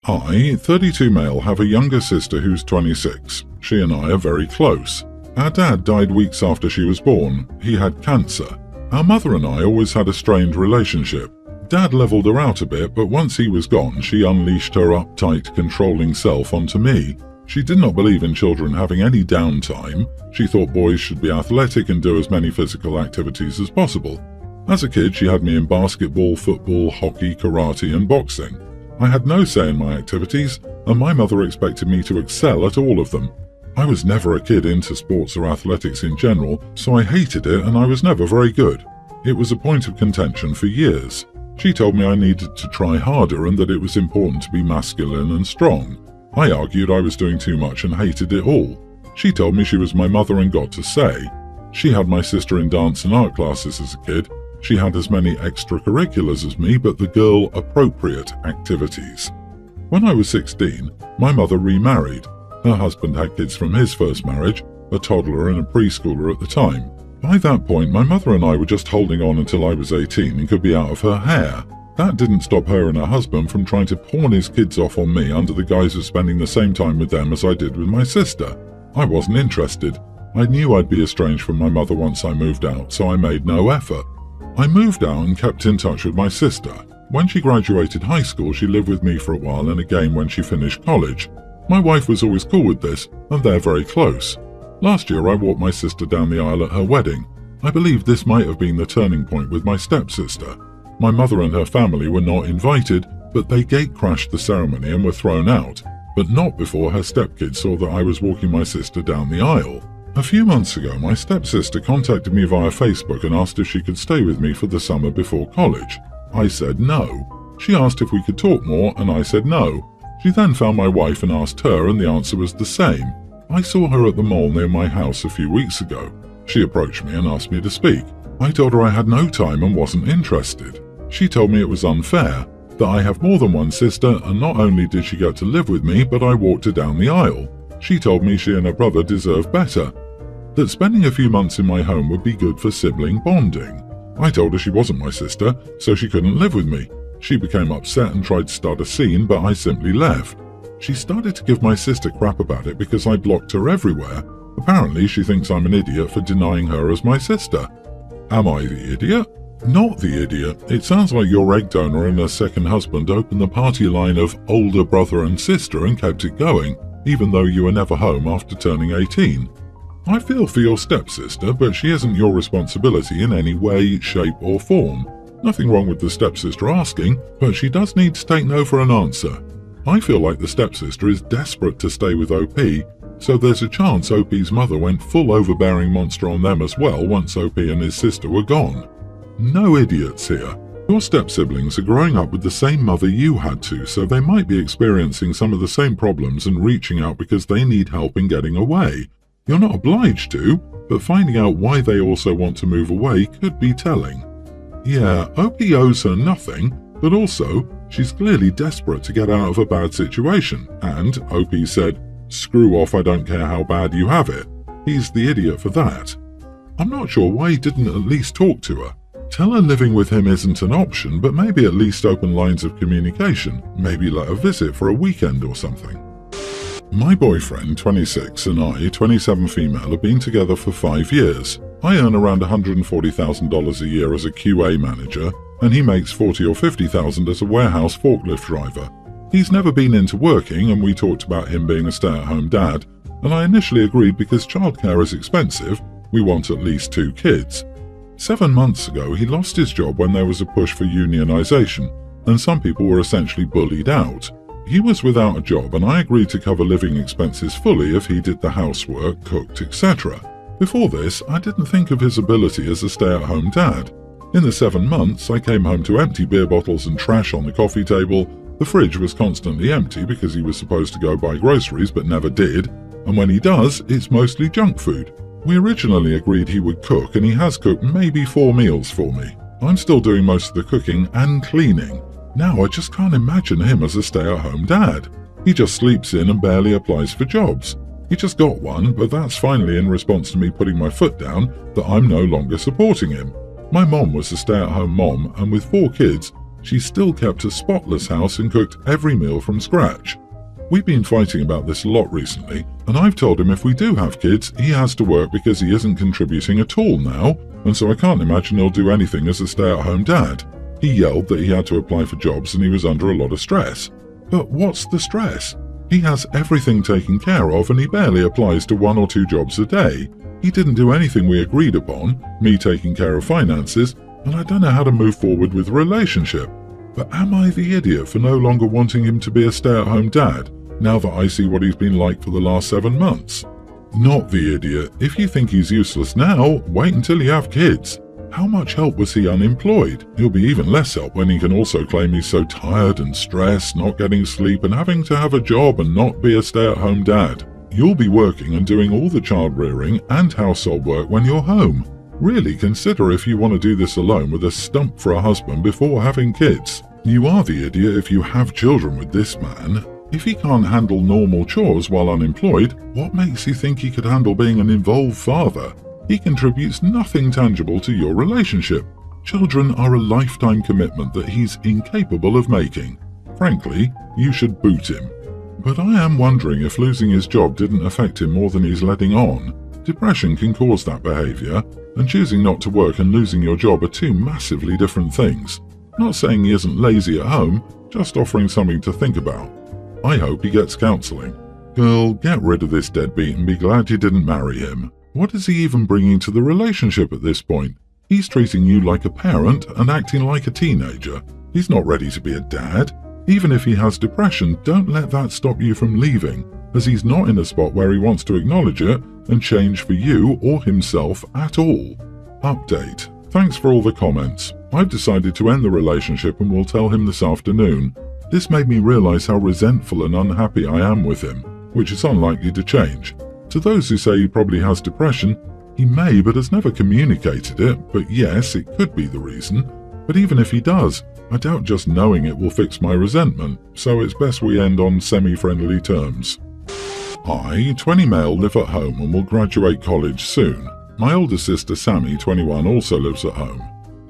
I, 32 male, have a younger sister who's 26. She and I are very close. Our dad died weeks after she was born. He had cancer. Our mother and I always had a strained relationship. Dad leveled her out a bit, but once he was gone, she unleashed her uptight, controlling self onto me. She did not believe in children having any downtime. She thought boys should be athletic and do as many physical activities as possible. As a kid, she had me in basketball, football, hockey, karate, and boxing. I had no say in my activities, and my mother expected me to excel at all of them. I was never a kid into sports or athletics in general, so I hated it and I was never very good. It was a point of contention for years. She told me I needed to try harder and that it was important to be masculine and strong. I argued I was doing too much and hated it all. She told me she was my mother and got to say. She had my sister in dance and art classes as a kid. She had as many extracurriculars as me, but the girl-appropriate activities. When I was 16, my mother remarried. Her husband had kids from his first marriage, a toddler and a preschooler at the time. By that point, my mother and I were just holding on until I was 18 and could be out of her hair. That didn't stop her and her husband from trying to pawn his kids off on me under the guise of spending the same time with them as I did with my sister. I wasn't interested. I knew I'd be estranged from my mother once I moved out, so I made no effort. I moved out and kept in touch with my sister. When she graduated high school, she lived with me for a while and again when she finished college. My wife was always cool with this, and they're very close. Last year I walked my sister down the aisle at her wedding. I believe this might have been the turning point with my stepsister. My mother and her family were not invited, but they gate-crashed the ceremony and were thrown out, but not before her stepkids saw that I was walking my sister down the aisle. A few months ago, my stepsister contacted me via Facebook and asked if she could stay with me for the summer before college. I said no. She asked if we could talk more, and I said no. She then found my wife and asked her, and the answer was the same. I saw her at the mall near my house a few weeks ago. She approached me and asked me to speak. I told her I had no time and wasn't interested. She told me it was unfair, that I have more than one sister, and not only did she get to live with me, but I walked her down the aisle. She told me she and her brother deserved better, that spending a few months in my home would be good for sibling bonding. I told her she wasn't my sister, so she couldn't live with me. She became upset and tried to start a scene, but I simply left. She started to give my sister crap about it because I blocked her everywhere. Apparently she thinks I'm an idiot for denying her as my sister. Am I the idiot? Not the idiot. It sounds like your egg donor and her second husband opened the party line of older brother and sister and kept it going, even though you were never home after turning 18. I feel for your stepsister, but she isn't your responsibility in any way, shape or form. Nothing wrong with the stepsister asking, but she does need to take no for an answer. I feel like the stepsister is desperate to stay with OP, so there's a chance OP's mother went full overbearing monster on them as well once OP and his sister were gone. No idiots here. Your step-siblings are growing up with the same mother you had to, so they might be experiencing some of the same problems and reaching out because they need help in getting away. You're not obliged to, but finding out why they also want to move away could be telling. Yeah, OP owes her nothing, but also, she's clearly desperate to get out of a bad situation, and OP said, "Screw off, I don't care how bad you have it." He's the idiot for that. I'm not sure why he didn't at least talk to her. Tell her living with him isn't an option, but maybe at least open lines of communication. Maybe let her visit for a weekend or something. My boyfriend, 26, and I, 27 female, have been together for 5 years. I earn around $140,000 a year as a QA manager, and he makes $40,000 or $50,000 as a warehouse forklift driver. He's never been into working, and we talked about him being a stay-at-home dad, and I initially agreed because childcare is expensive. We want at least 2 kids. 7 months ago, he lost his job when there was a push for unionization, and some people were essentially bullied out. He was without a job, and I agreed to cover living expenses fully if he did the housework, cooked, etc. Before this, I didn't think of his ability as a stay-at-home dad. In the 7 months, I came home to empty beer bottles and trash on the coffee table. The fridge was constantly empty because he was supposed to go buy groceries but never did, and when he does, it's mostly junk food. We originally agreed he would cook, and he has cooked maybe 4 meals for me. I'm still doing most of the cooking and cleaning. Now I just can't imagine him as a stay-at-home dad. He just sleeps in and barely applies for jobs. He just got one, but that's finally in response to me putting my foot down that I'm no longer supporting him. My mom was a stay-at-home mom, and with 4 kids, She still kept a spotless house and cooked every meal from scratch. We've been fighting about this a lot recently, and I've told him if we do have kids, he has to work because he isn't contributing at all now, and so I can't imagine he'll do anything as a stay-at-home dad. He yelled that he had to apply for jobs and he was under a lot of stress. But what's the stress? He has everything taken care of and he barely applies to 1 or 2 jobs a day. He didn't do anything we agreed upon, me taking care of finances, and I don't know how to move forward with the relationship. But am I the idiot for no longer wanting him to be a stay-at-home dad, now that I see what he's been like for the last 7 months? Not the idiot. If you think he's useless now, wait until you have kids. How much help was he unemployed? He'll be even less help when he can also claim he's so tired and stressed, not getting sleep and having to have a job and not be a stay-at-home dad. You'll be working and doing all the child rearing and household work when you're home. Really consider if you want to do this alone with a stump for a husband before having kids. You are the idiot if you have children with this man. If he can't handle normal chores while unemployed, what makes you think he could handle being an involved father? He contributes nothing tangible to your relationship. Children are a lifetime commitment that he's incapable of making. Frankly, you should boot him. But I am wondering if losing his job didn't affect him more than he's letting on. Depression can cause that behavior, and choosing not to work and losing your job are 2 massively different things. Not saying he isn't lazy at home, just offering something to think about. I hope he gets counselling. Girl, get rid of this deadbeat and be glad you didn't marry him. What is he even bringing to the relationship at this point? He's treating you like a parent and acting like a teenager. He's not ready to be a dad. Even if he has depression, don't let that stop you from leaving, as he's not in a spot where he wants to acknowledge it and change for you or himself at all. Update. Thanks for all the comments. I've decided to end the relationship and will tell him this afternoon. This made me realize how resentful and unhappy I am with him, which is unlikely to change. To those who say he probably has depression, he may but has never communicated it, but yes, it could be the reason. But even if he does, I doubt just knowing it will fix my resentment, so it's best we end on semi-friendly terms. I, 20 male, live at home and will graduate college soon. My older sister Sammy, 21, also lives at home.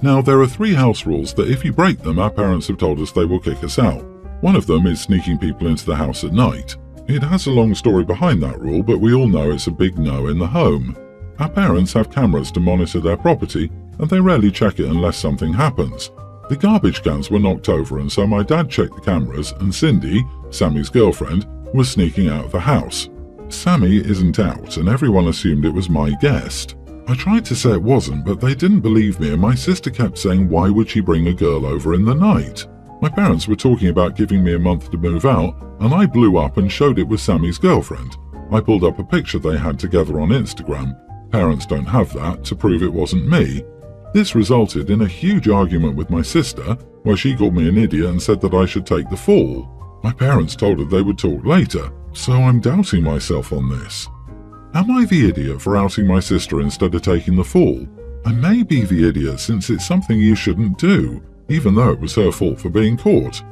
Now, there are 3 house rules that if you break them, our parents have told us they will kick us out. One of them is sneaking people into the house at night. It has a long story behind that rule, but we all know it's a big no in the home. Our parents have cameras to monitor their property, and they rarely check it unless something happens. The garbage cans were knocked over, and so my dad checked the cameras, and Cindy, Sammy's girlfriend, was sneaking out of the house. Sammy isn't out, and everyone assumed it was my guest. I tried to say it wasn't, but they didn't believe me, and my sister kept saying why would she bring a girl over in the night? My parents were talking about giving me a month to move out, and I blew up and showed it was Sammy's girlfriend. I pulled up a picture they had together on Instagram. Parents don't have that to prove it wasn't me. This resulted in a huge argument with my sister, where she called me an idiot and said that I should take the fall. My parents told her they would talk later, so I'm doubting myself on this. Am I the idiot for outing my sister instead of taking the fall? I may be the idiot since it's something you shouldn't do, even though it was her fault for being caught.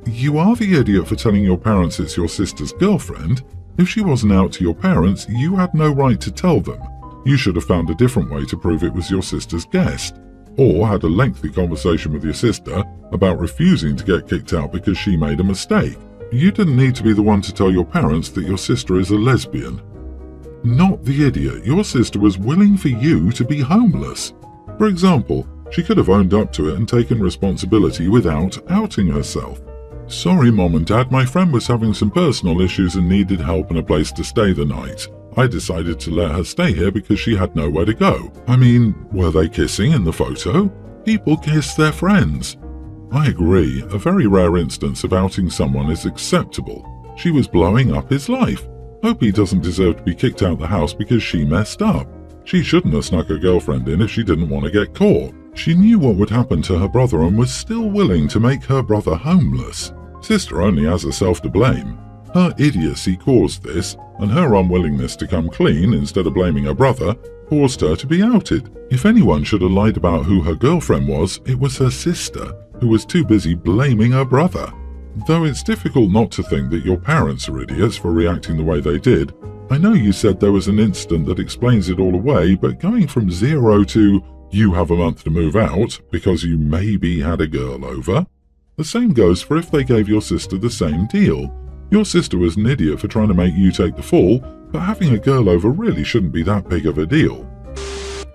You are the idiot for telling your parents it's your sister's girlfriend. If she wasn't out to your parents, you had no right to tell them. You should have found a different way to prove it was your sister's guest, or had a lengthy conversation with your sister about refusing to get kicked out because she made a mistake. You didn't need to be the one to tell your parents that your sister is a lesbian. Not the idiot. Your sister was willing for you to be homeless. For example, she could have owned up to it and taken responsibility without outing herself. Sorry, Mom and Dad, my friend was having some personal issues and needed help and a place to stay the night. I decided to let her stay here because she had nowhere to go. I mean, were they kissing in the photo? People kiss their friends. I agree, a very rare instance of outing someone is acceptable. She was blowing up his life. Hope he doesn't deserve to be kicked out the house because she messed up. She shouldn't have snuck her girlfriend in if she didn't want to get caught. She knew what would happen to her brother and was still willing to make her brother homeless. Sister only has herself to blame. Her idiocy caused this, and her unwillingness to come clean instead of blaming her brother caused her to be outed. If anyone should have lied about who her girlfriend was, it was her sister, who was too busy blaming her brother. Though it's difficult not to think that your parents are idiots for reacting the way they did. I know you said there was an incident that explains it all away, but going from 0 to You have a month to move out because you maybe had a girl over. The same goes for if they gave your sister the same deal. Your sister was an idiot for trying to make you take the fall, but having a girl over really shouldn't be that big of a deal.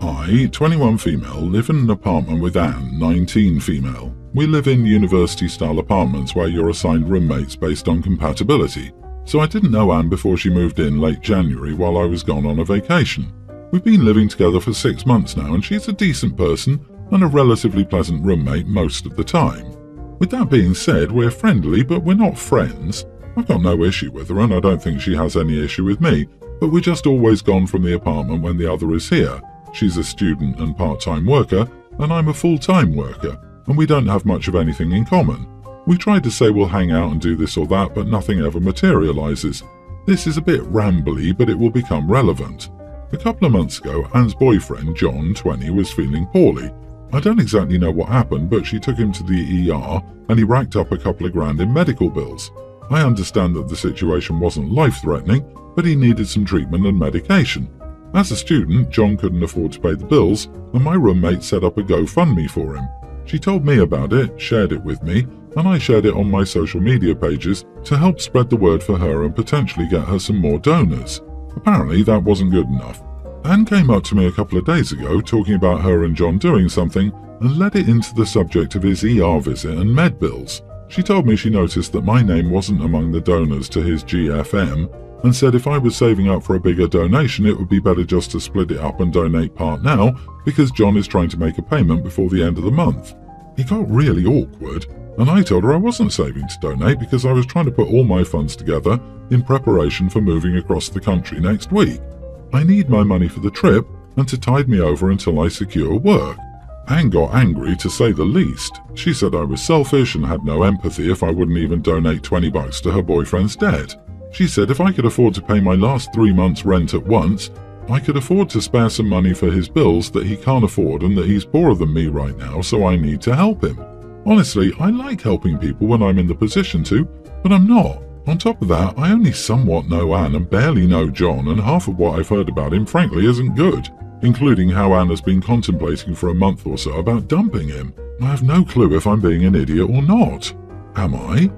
I, 21 female, live in an apartment with Anne, 19 female. We live in university-style apartments where you're assigned roommates based on compatibility. So I didn't know Anne before she moved in late January while I was gone on a vacation. We've been living together for 6 months now, and she's a decent person and a relatively pleasant roommate most of the time. With that being said, we're friendly, but we're not friends. I've got no issue with her, and I don't think she has any issue with me, but we're just always gone from the apartment when the other is here. She's a student and part-time worker, and I'm a full-time worker, and we don't have much of anything in common. We tried to say we'll hang out and do this or that, but nothing ever materializes. This is a bit rambly, but it will become relevant. A couple of months ago, Anne's boyfriend, John, 20, was feeling poorly. I don't exactly know what happened, but she took him to the ER, and he racked up a couple of grand in medical bills. I understand that the situation wasn't life-threatening, but he needed some treatment and medication. As a student, John couldn't afford to pay the bills, and my roommate set up a GoFundMe for him. She told me about it, shared it with me, and I shared it on my social media pages to help spread the word for her and potentially get her some more donors. Apparently that wasn't good enough. Anne came up to me a couple of days ago talking about her and John doing something and led it into the subject of his ER visit and med bills. She told me she noticed that my name wasn't among the donors to his GFM and said if I was saving up for a bigger donation it would be better just to split it up and donate part now because John is trying to make a payment before the end of the month. It got really awkward, and I told her I wasn't saving to donate because I was trying to put all my funds together in preparation for moving across the country next week. I need my money for the trip and to tide me over until I secure work. Anne got angry, to say the least. She said I was selfish and had no empathy if I wouldn't even donate $20 to her boyfriend's debt. She said if I could afford to pay my last 3 months' rent at once, I could afford to spare some money for his bills that he can't afford and that he's poorer than me right now, so I need to help him. Honestly, I like helping people when I'm in the position to, but I'm not. On top of that, I only somewhat know Anne and barely know John, and half of what I've heard about him frankly isn't good, including how Anne has been contemplating for a month or so about dumping him. I have no clue if I'm being an idiot or not. Am I?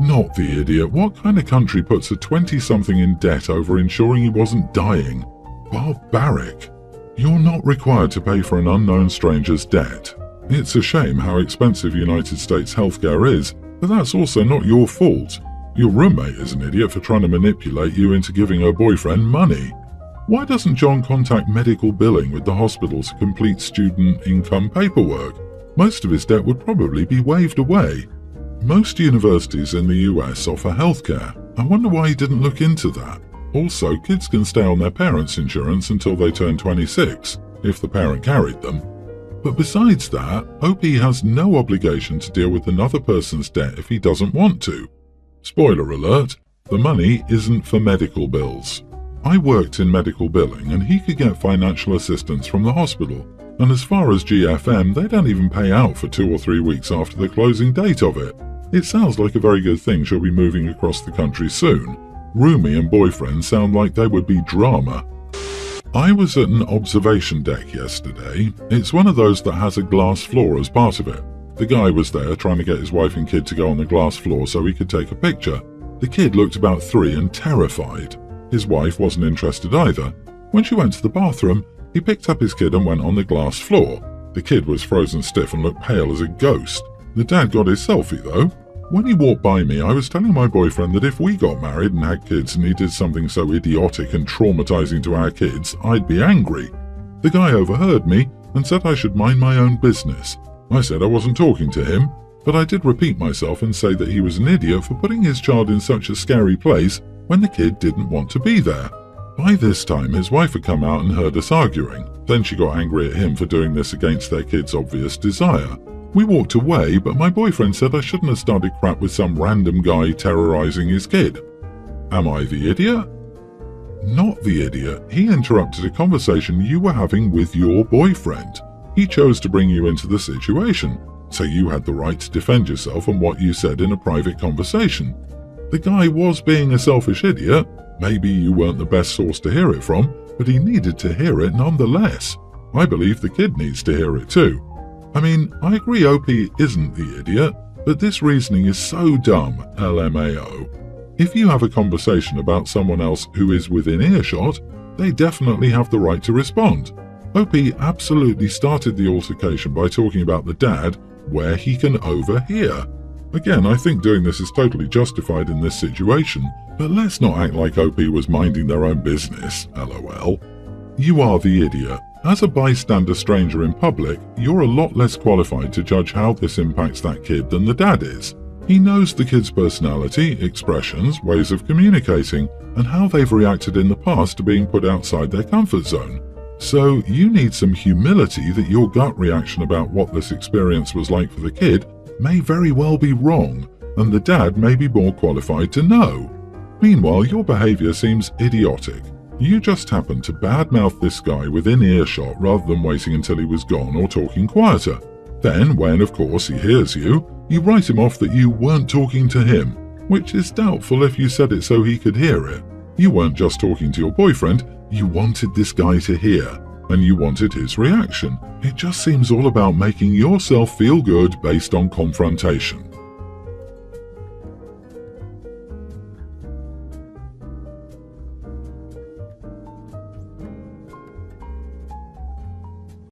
Not the idiot. What kind of country puts a 20-something in debt over ensuring he wasn't dying? Barbaric. You're not required to pay for an unknown stranger's debt. It's a shame how expensive United States healthcare is, but that's also not your fault. Your roommate is an idiot for trying to manipulate you into giving her boyfriend money. Why doesn't John contact medical billing with the hospital to complete student income paperwork? Most of his debt would probably be waived away. Most universities in the US offer healthcare. I wonder why he didn't look into that. Also, kids can stay on their parents' insurance until they turn 26, if the parent carried them. But besides that, OP has no obligation to deal with another person's debt if he doesn't want to. Spoiler alert, the money isn't for medical bills. I worked in medical billing and he could get financial assistance from the hospital. And as far as GFM, they don't even pay out for 2 or 3 weeks after the closing date of it. It sounds like a very good thing she'll be moving across the country soon. Roomie and boyfriend sound like they would be drama. I was at an observation deck yesterday. It's one of those that has a glass floor as part of it. The guy was there trying to get his wife and kid to go on the glass floor so he could take a picture. The kid looked about 3 and terrified. His wife wasn't interested either. When she went to the bathroom, he picked up his kid and went on the glass floor. The kid was frozen stiff and looked pale as a ghost. The dad got his selfie though. When he walked by me, I was telling my boyfriend that if we got married and had kids and he did something so idiotic and traumatizing to our kids, I'd be angry. The guy overheard me and said I should mind my own business. I said I wasn't talking to him, but I did repeat myself and say that he was an idiot for putting his child in such a scary place when the kid didn't want to be there. By this time, his wife had come out and heard us arguing. Then she got angry at him for doing this against their kid's obvious desire. We walked away, but my boyfriend said I shouldn't have started crap with some random guy terrorizing his kid. Am I the idiot? Not the idiot. He interrupted a conversation you were having with your boyfriend. He chose to bring you into the situation, so you had the right to defend yourself on what you said in a private conversation. The guy was being a selfish idiot. Maybe you weren't the best source to hear it from, but he needed to hear it nonetheless. I believe the kid needs to hear it too. I mean, I agree OP isn't the idiot, but this reasoning is so dumb, LMAO. If you have a conversation about someone else who is within earshot, they definitely have the right to respond. OP absolutely started the altercation by talking about the dad where he can overhear. Again, I think doing this is totally justified in this situation, but let's not act like OP was minding their own business, lol. You are the idiot. As a bystander stranger in public, you're a lot less qualified to judge how this impacts that kid than the dad is. He knows the kid's personality, expressions, ways of communicating, and how they've reacted in the past to being put outside their comfort zone. So you need some humility that your gut reaction about what this experience was like for the kid may very well be wrong, and the dad may be more qualified to know. Meanwhile, your behavior seems idiotic. You just happened to badmouth this guy within earshot rather than waiting until he was gone or talking quieter. Then, when of course he hears you write him off that you weren't talking to him, which is doubtful if you said it so he could hear it. You weren't just talking to your boyfriend, you wanted this guy to hear, and you wanted his reaction. It just seems all about making yourself feel good based on confrontation.